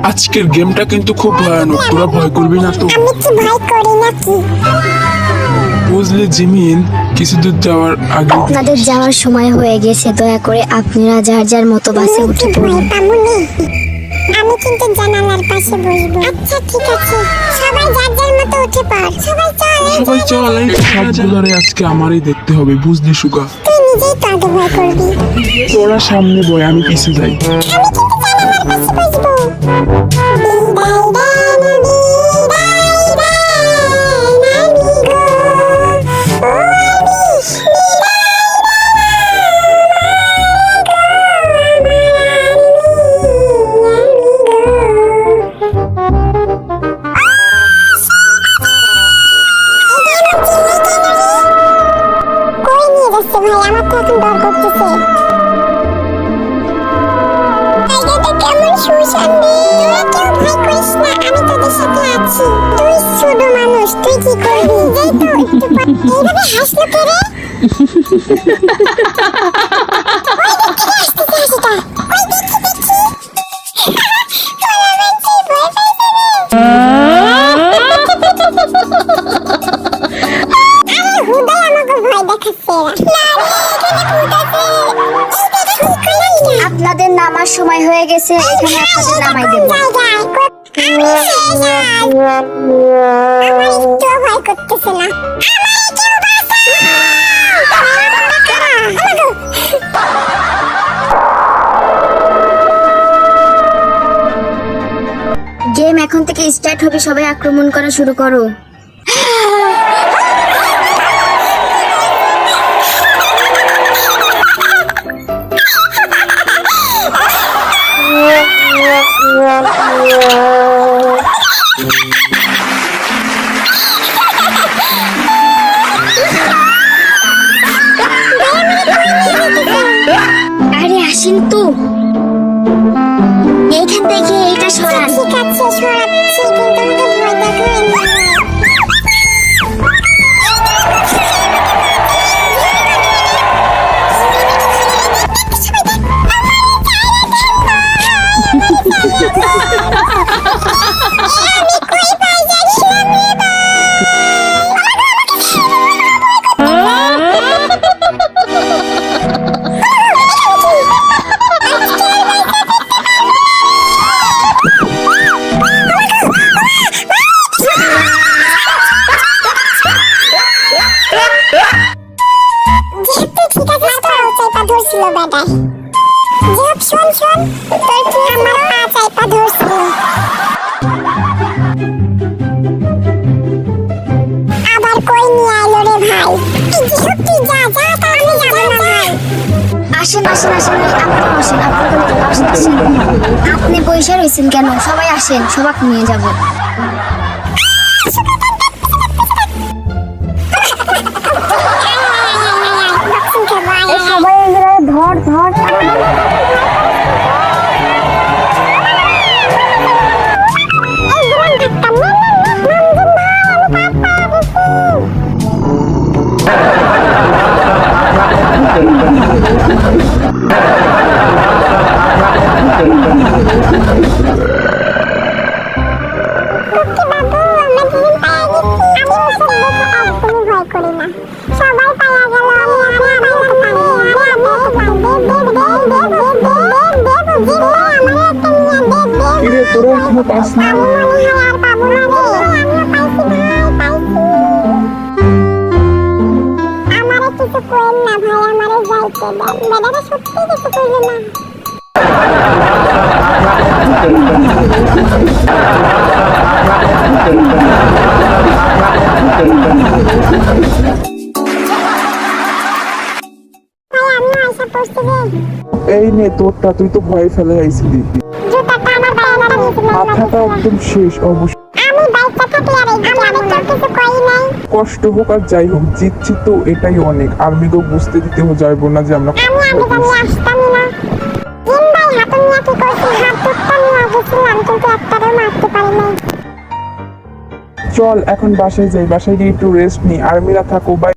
আজকের গেমটা কিন্তু খুব ভয়ানক, তোরা ভয় করবি না তো? আমি কি ভয় করি নাকি? বুঝলি জিমিন, কিছু দূর যাওয়ার আগে আপনাদের যাওয়ার সময় হয়ে গেছে, দয়া করে আপনারা যার যার মতো বাসে উঠে পড়ুন। পামুনি, আমি কিন্তু জানালার পাশে বসবো। আচ্ছা ঠিক আছে, সবাই যার যার মতো উঠে পড়। সবাই চল। এই সবগুলোরে আজকে আমারই দেখতে হবে, বুঝলি সুগা? তুই নিজেই তো আগে ভয় করবি। তোরা সামনে বয়, আমি পিছে যাই। আমি কিন্তু জানালার পাশে বসবো। ভাই আমার তো এখন ডর করতেছে। জায়গাটা কেমন শুনশান রে। তোরা কেউ ভয় করিস না, আমি তোদের সাথে আছি। তুই ছোট মানুষ, তুই কি করবি? এই তো একটু পর এইভাবে হাসলো কে রে? ওই দেখি দেখি। তোরা দেখছি ভয় পাইছে রে। আরে হুদাই আমাকে ভয় দেখাচ্ছে এরা। আপনাদের নামার সময় হয়ে গেছে, এখানে আপনাদের নামাই দেব। আমার একটু ভয় করতেছে না। গেম এখন থেকে স্টার্ট হবে, সবাই আক্রমণ করা শুরু করো। আরে আসেন তো, এইখান থেকে এইটা সরান। ঠিক আছে সরাচ্ছি, কিন্তু আমাকে ভয় দেখাবেন না। ধরছিল বেটায়। জব শোন শোন, তোর কি আমার পা চাইপা ধরছিল। আবার কই নিয়ে আইলো রে ভাই? এই যে সত্যি যা যা, তা আমি যাব না ভাই। আসেন আসেন আসেন, আপনারা বসেন, আপনারা আসেন আসেন। আপনি পয়সা রয়েছেন কেন? সবাই আসেন, সবাক নিয়ে যাব। সবাই ধর ধর। তোরা এখনো পাস না? আমারে কিছু কইেন না ভাই, আমারে যাইতে দেন। বেটাটা সত্যি কিছু কইলো না। ভাই আমি আশা করছি রে। এই নে তোরটা, তুই তো ভয় ফেলে আইছিলি। জুতাটা আমার পায়ে নিয়েছিল। মাথাটা একদম শেষ অবশ্য। আমি বাইকটা থাকলে আর এই আমি তো কিছু কই নাই। কষ্ট হোক আর যাই হোক, জিতছি তো এটাই অনেক। আর্মিকেও বুঝতে দিতেও যাইবো না যে আমরা আমি আগে জানি আসতামই না। দিন ভাই হাতুন নিয়ে কি করছি, হাত দুটো নিয়ে গেছিলাম, কিন্তু একটারও মারতে পারি নাই। চল এখন বাসায় যাই, বাসায় গিয়ে একটু রেস্ট নিই। আর্মিরা থাকো, বাই।